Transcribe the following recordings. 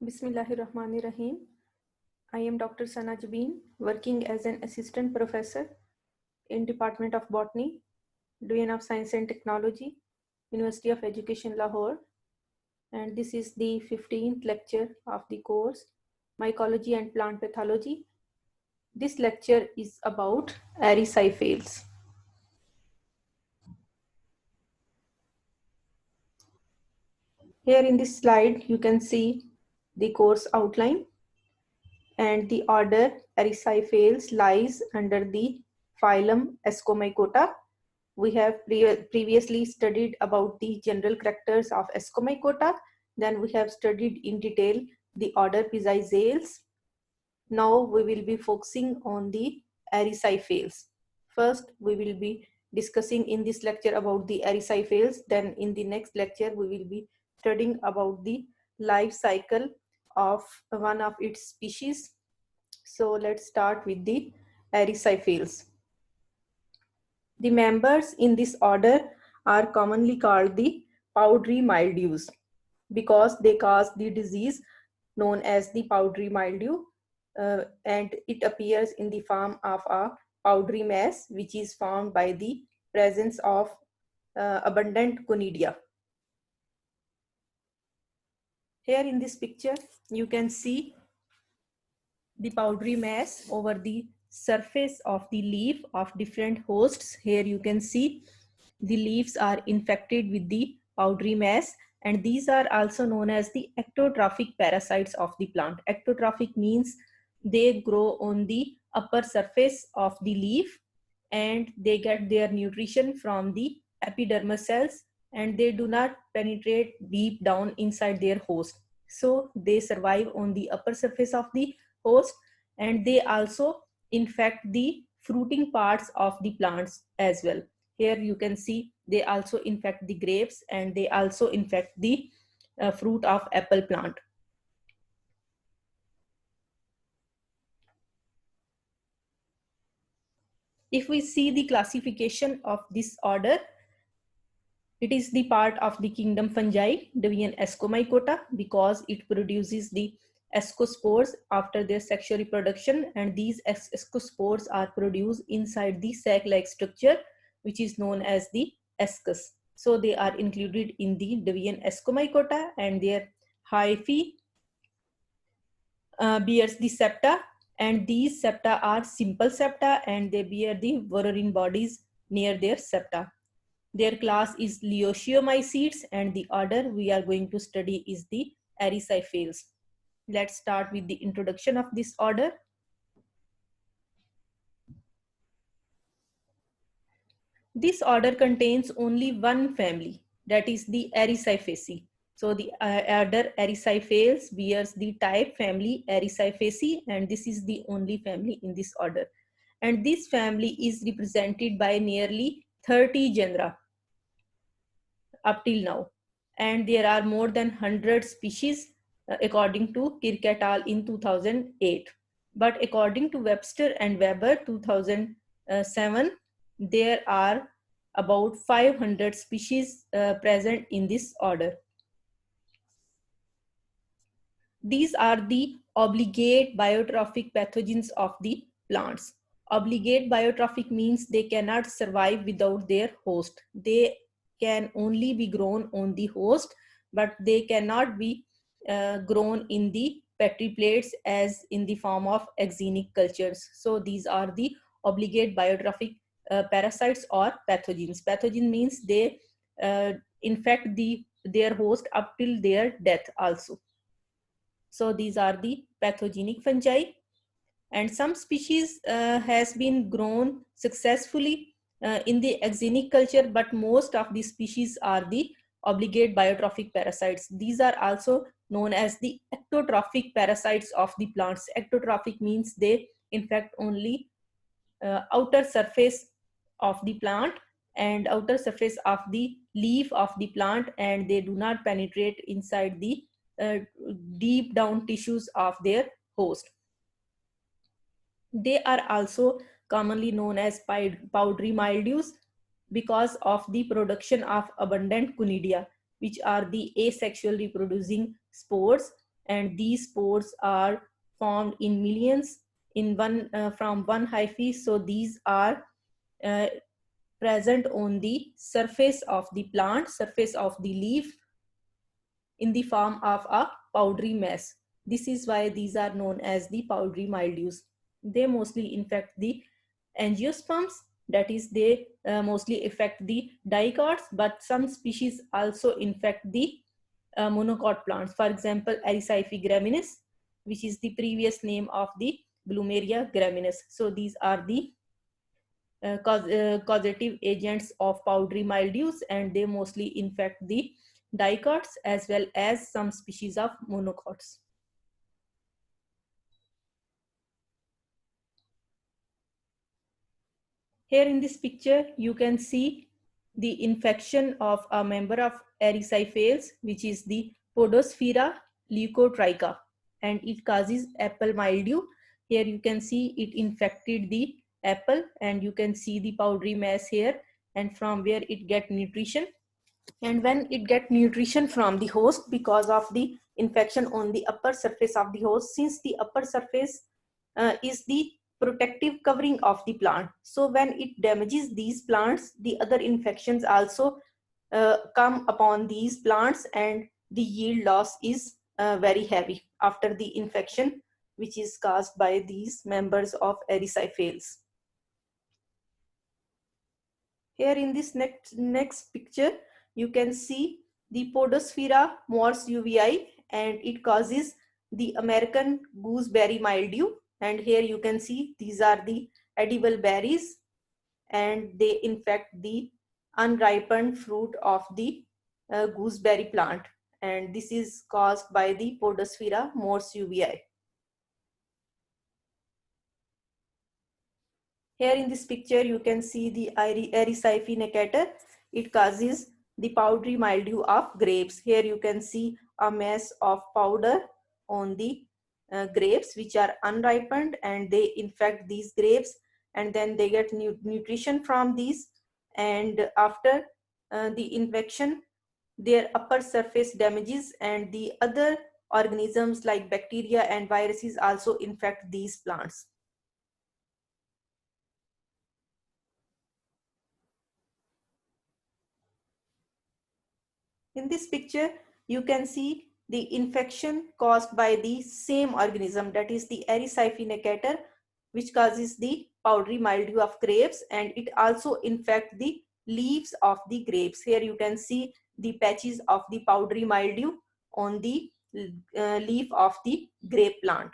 Bismillahirrahmanirrahim. I am Dr. Sana Jabin, working as an assistant professor in Department of Botany, Division of Science and Technology, University of Education, Lahore. And this is the 15th lecture of the course, Mycology and Plant Pathology. This lecture is about Erysipelas. Here in this slide, you can see the course outline, and the order Erysipelas lies under the phylum Ascomycota. We have previously studied about the general characters of Ascomycota. Then we have studied in detail the order Pizizales. Now we will be focusing on the Erysipelas. First, we will be discussing in this lecture about the Erysipelas. Then in the next lecture, we will be studying about the life cycle of one of its species. So let's start with the Erysipelas. The members in this order are commonly called the powdery mildews because they cause the disease known as the powdery mildew, and it appears in the form of a powdery mass which is formed by the presence of abundant conidia. Here in this picture, you can see the powdery mass over the surface of the leaf of different hosts. Here you can see the leaves are infected with the powdery mass, and these are also known as the ectotrophic parasites of the plant. Ectotrophic means they grow on the upper surface of the leaf and they get their nutrition from the epidermal cells, and they do not penetrate deep down inside their host. So they survive on the upper surface of the host, and they also infect the fruiting parts of the plants as well. Here you can see they also infect the grapes, and they also infect the fruit of apple plant. If we see the classification of this order, it is the part of the kingdom fungi, division Ascomycota, because it produces the ascospores after their sexual reproduction, and these ascospores are produced inside the sac-like structure which is known as the ascus. So they are included in the division Ascomycota, and their hyphae bears the septa, and these septa are simple septa, and they bear the Warren bodies near their septa. Their class is Leosciomycetes, and the order we are going to study is the Erysipelas. Let's start with the introduction of this order. This order contains only one family, that is the Erysipecae. So the order Erysipelas bears the type family Erysipecae, and this is the only family in this order. And this family is represented by nearly 30 genera up till now, and there are more than 100 species according to Kirk et al. In 2008. But according to Webster and Weber 2007, there are about 500 species present in this order. These are the obligate biotrophic pathogens of the plants. Obligate biotrophic means they cannot survive without their host. They can only be grown on the host, but they cannot be grown in the petri plates as in the form of axenic cultures. So these are the obligate biotrophic parasites or pathogens. Pathogen means they infect their host up till their death also. So these are the pathogenic fungi, and some species has been grown successfully in the axenic culture, but most of these species are the obligate biotrophic parasites. These are also known as the ectotrophic parasites of the plants. Ectotrophic means they infect only outer surface of the plant and outer surface of the leaf of the plant, and they do not penetrate inside the deep down tissues of their host. They are also commonly known as powdery mildews because of the production of abundant conidia, which are the asexual reproducing spores, and these spores are formed in millions in from one hyphae. So these are uh, present on the surface of the plant, surface of the leaf, in the form of a powdery mass. This is why these are known as the powdery mildews. They mostly infect the angiosperms, that is, they mostly affect the dicots, but some species also infect the monocot plants. For example, Erysipphe graminis, which is the previous name of the Plumeria graminis. So these are the causative agents of powdery mildews, and they mostly infect the dicots as well as some species of monocots. Here in this picture, you can see the infection of a member of Erysipelas, which is the Podosphaera leukotricha, and it causes apple mildew. Here you can see it infected the apple, and you can see the powdery mass here, and from where it get nutrition. And when it get nutrition from the host, because of the infection on the upper surface of the host, since the upper surface is the protective covering of the plant, so when it damages these plants, the other infections also come upon these plants, and the yield loss is very heavy after the infection which is caused by these members of Erysipelas. Here in this next picture, you can see the Podosphaera morse uvi, and it causes the American gooseberry mildew. And here you can see these are the edible berries, and they infect the unripened fruit of the gooseberry plant. And this is caused by the Podosphaera morse uvi. Here in this picture, you can see the Erysipphe necator. It causes the powdery mildew of grapes. Here you can see a mass of powder on the grapes which are unripened, and they infect these grapes, and then they get nutrition from these, and after the infection, their upper surface damages, and the other organisms like bacteria and viruses also infect these plants. In this picture, you can see the infection caused by the same organism, that is the Erysipphe necator, which causes the powdery mildew of grapes, and it also infects the leaves of the grapes. Here you can see the patches of the powdery mildew on the leaf of the grape plant.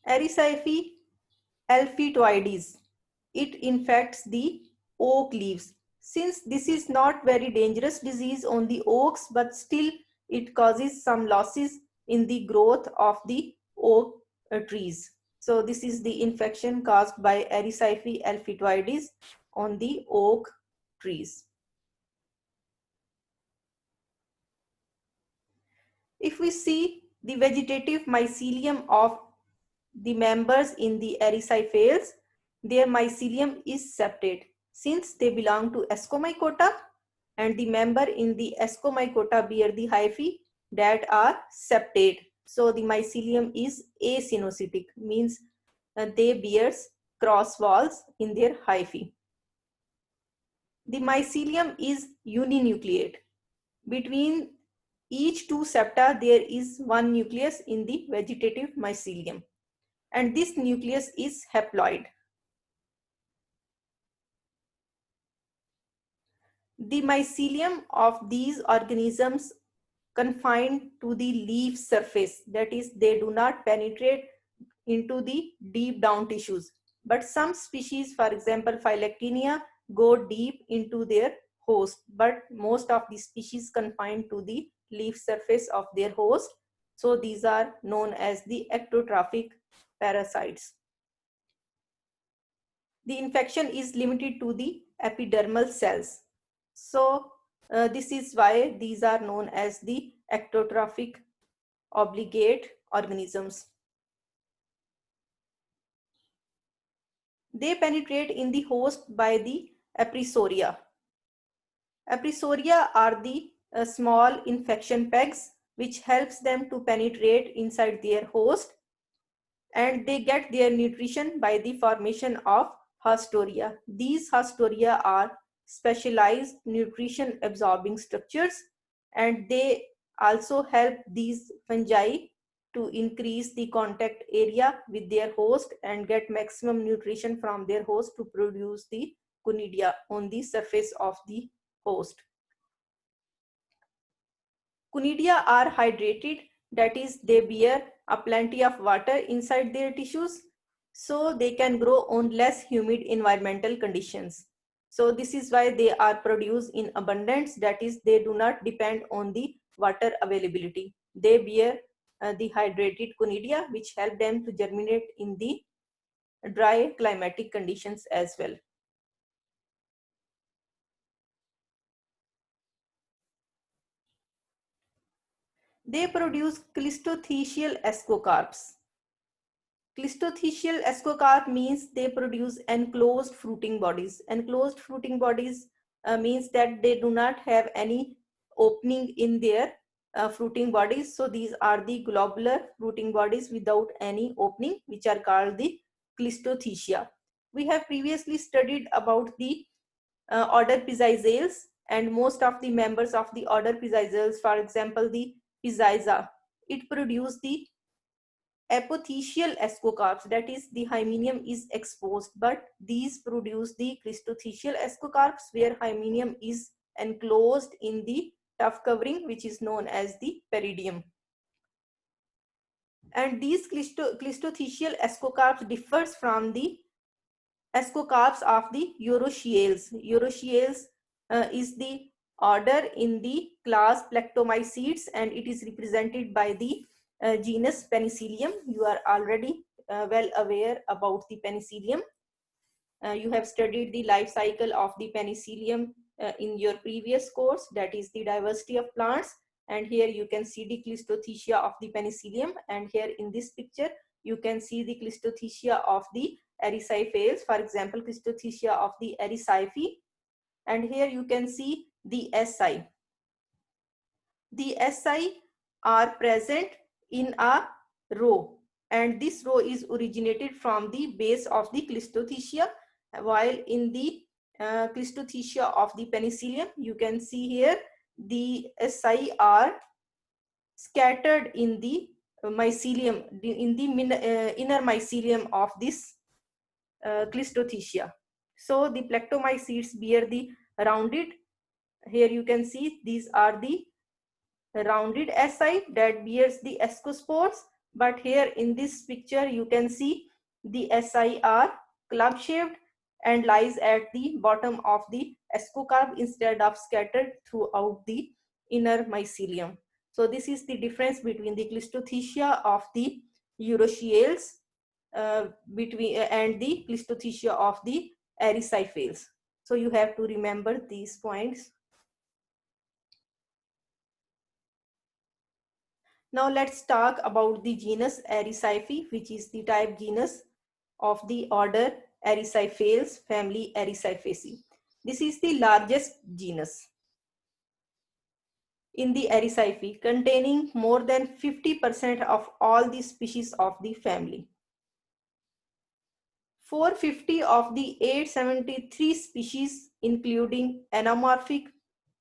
Erysipphe alphytoides. It infects the oak leaves. Since this is not very dangerous disease on the oaks, but still it causes some losses in the growth of the oak trees. So this is the infection caused by Erysipphe alphytoides on the oak trees. If we see the vegetative mycelium of the members in the Erysipelas, their mycelium is septate. Since they belong to Ascomycota, and the member in the Ascomycota bear the hyphae that are septate. So the mycelium is asinocytic, means they bears cross walls in their hyphae. The mycelium is uninucleate. Between each two septa, there is one nucleus in the vegetative mycelium, and this nucleus is haploid. The mycelium of these organisms confined to the leaf surface, that is, they do not penetrate into the deep down tissues. But some species, for example, Phylactinia, go deep into their host, but most of the species confined to the leaf surface of their host. So these are known as the ectotrophic parasites. The infection is limited to the epidermal cells. So this is why these are known as the ectotrophic obligate organisms. They penetrate in the host by the aprisoria. Aprisoria are the small infection pegs which helps them to penetrate inside their host, and they get their nutrition by the formation of haustoria. These haustoria are specialized nutrition absorbing structures, and they also help these fungi to increase the contact area with their host and get maximum nutrition from their host to produce the conidia on the surface of the host. Conidia are hydrated, that is, they bear a plenty of water inside their tissues, so they can grow on less humid environmental conditions. So this is why they are produced in abundance, that is, they do not depend on the water availability. They bear the hydrated conidia, which help them to germinate in the dry climatic conditions as well. They produce clistothecial ascocarps. Clistothecial ascocarp means they produce enclosed fruiting bodies. Enclosed fruiting bodies means that they do not have any opening in their fruiting bodies. So these are the globular fruiting bodies without any opening, which are called the clistothecia. We have previously studied about the order Pizizales, and most of the members of the order Pizizales, for example, the Piziza, it produce the apothecial ascocarps, that is, the hymenium is exposed, but these produce the clistothecial ascocarps where hymenium is enclosed in the tough covering, which is known as the peridium. And these clistothecial ascocarps differs from the ascocarps of the Uroshiales. Uroshiales is the order in the class Plectomycetes, and it is represented by the genus Penicillium. You are already well aware about the Penicillium. You have studied the life cycle of the Penicillium in your previous course, that is the diversity of plants. And here you can see the clistothecia of the Penicillium, and here in this picture you can see the clistothecia of the Erysipelas, for example, clistothecia of the Erysipe, and here you can see the SI. The SI are present in a row, and this row is originated from the base of the clistothecia, while in the clistothecia of the Penicillium, you can see here the SI are scattered in the mycelium, in the inner mycelium of this clistothecia. So the Plectomycetes bear the rounded, here you can see these are the rounded SI that bears the ascospores, but here in this picture you can see the SI are club shaped and lies at the bottom of the ascocarp instead of scattered throughout the inner mycelium. So this is the difference between the clistothecia of the Uroshiales and the clistothecia of the Erysipelas. So you have to remember these points. Now let's talk about the genus Erysipe, which is the type genus of the order Erysipelas, family Erysipeaceae. This is the largest genus in the Erysipe, containing more than 50% of all the species of the family. 450 of the 873 species, including anamorphic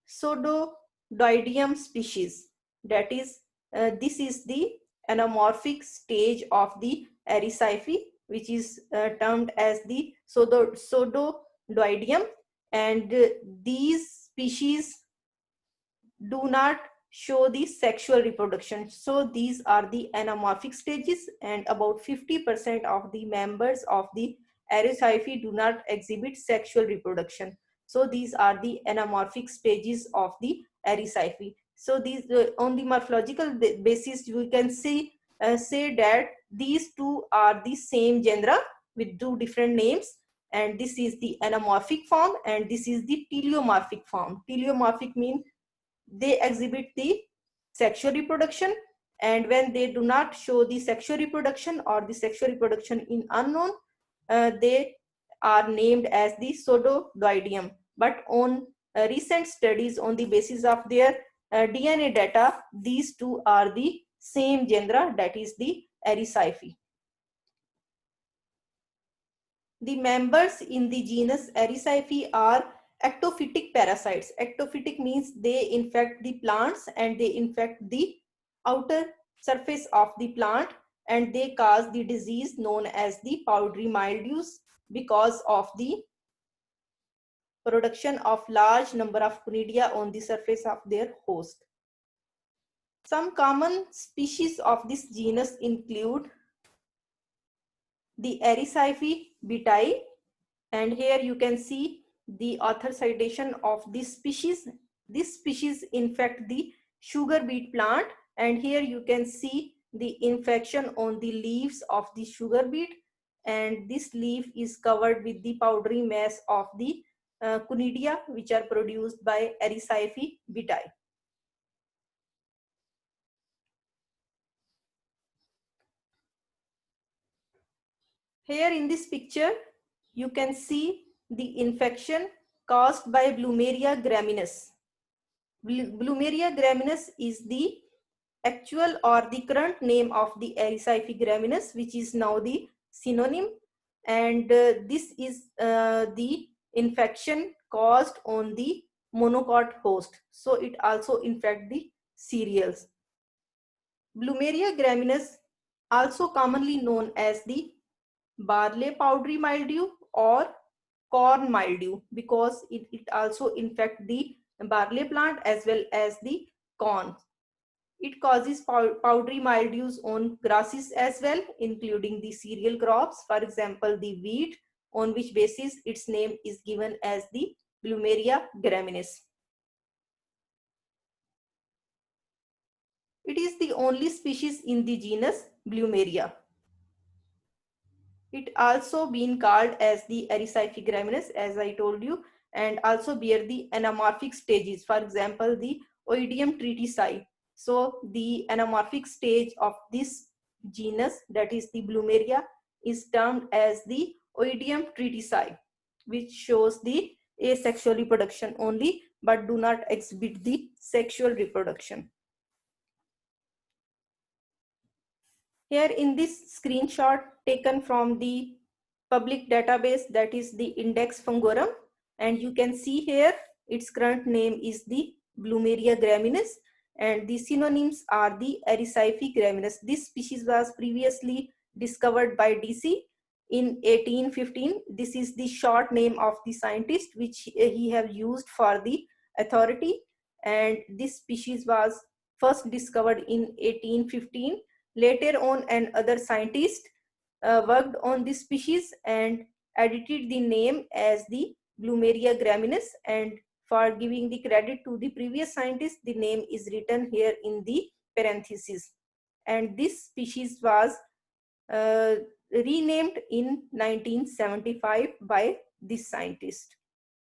Pseudodoidium species, that is, this is the anamorphic stage of the Erysipe, which is termed as the Pseudodoidium, and these species do not show the sexual reproduction. So these are the anamorphic stages, and about 50% of the members of the Erysipe do not exhibit sexual reproduction. So these are the anamorphic stages of the Erysipe. So these on the morphological basis you can see say that these two are the same genera with two different names, and this is the anamorphic form and this is the teleomorphic form. Teleomorphic means they exhibit the sexual reproduction, and when they do not show the sexual reproduction or the sexual reproduction in unknown, they are named as the Pseudodoidium. But on recent studies on the basis of their DNA data, these two are the same genera, that is the Ericyphe. The members in the genus Ericyphe are ectophytic parasites. Ectophytic means they infect the plants and they infect the outer surface of the plant, and they cause the disease known as the powdery mildews because of the production of large number of conidia on the surface of their host. Some common species of this genus include the Ericyphe betae, and here you can see the author citation of this species. This species infect the sugar beet plant, and here you can see the infection on the leaves of the sugar beet, and this leaf is covered with the powdery mass of the conidia which are produced by Ericyphe betae. Here in this picture you can see the infection caused by Bloomeria graminis. Bloomeria graminis is the actual or the current name of the Ericyphe graminis, which is now the synonym, and this is the infection caused on the monocot host, so it also infects the cereals. Bloomeria graminis, also commonly known as the barley powdery mildew or corn mildew, because it also infects the barley plant as well as the corn. It causes powdery mildews on grasses as well, including the cereal crops, for example, the wheat, on which basis its name is given as the Bloomeria graminis. It is the only species in the genus Bloomeria. It also been called as the Ericyphe graminis, as I told you, and also bear the anamorphic stages, for example, the Oidium treatisi. So the anamorphic stage of this genus, that is the Bloomeria, is termed as the Oidium treatisi, which shows the asexual reproduction only, but do not exhibit the sexual reproduction. Here in this screenshot taken from the public database, that is the Index Fungorum, and you can see here its current name is the Bloomeria graminis, and the synonyms are the Ericyphe graminis. This species was previously discovered by DC in 1815. This is the short name of the scientist which he have used for the authority, and this species was first discovered in 1815. Later on, another scientist worked on this species and edited the name as the Bloomeria graminis, and for giving the credit to the previous scientist, the name is written here in the parenthesis. And this species was renamed in 1975 by this scientist,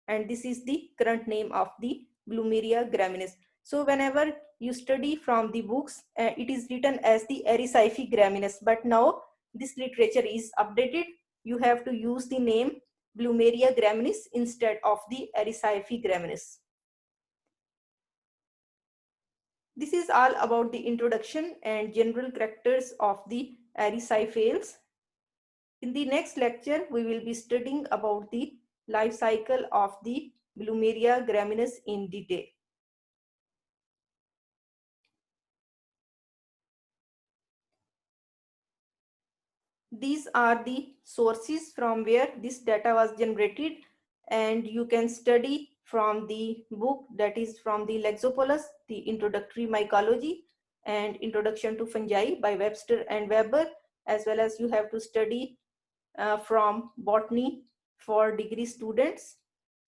and this is the current name of the Bloomeria graminis. So whenever you study from the books, it is written as the Ericyphe graminis, but now this literature is updated. You have to use the name Bloomeria graminis instead of the Ericyphe graminis. This is all about the introduction and general characters of the Ericyphales. In the next lecture, we will be studying about the life cycle of the Bloomeria graminis in detail. These are the sources from where this data was generated, and you can study from the book, that is from the Lexopolus, the Introductory Mycology and Introduction to Fungi by Webster and Weber, as well as you have to study from Botany for degree students,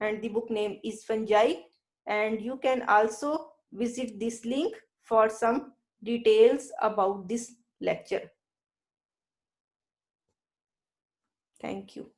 and the book name is Fungi, and you can also visit this link for some details about this lecture. Thank you.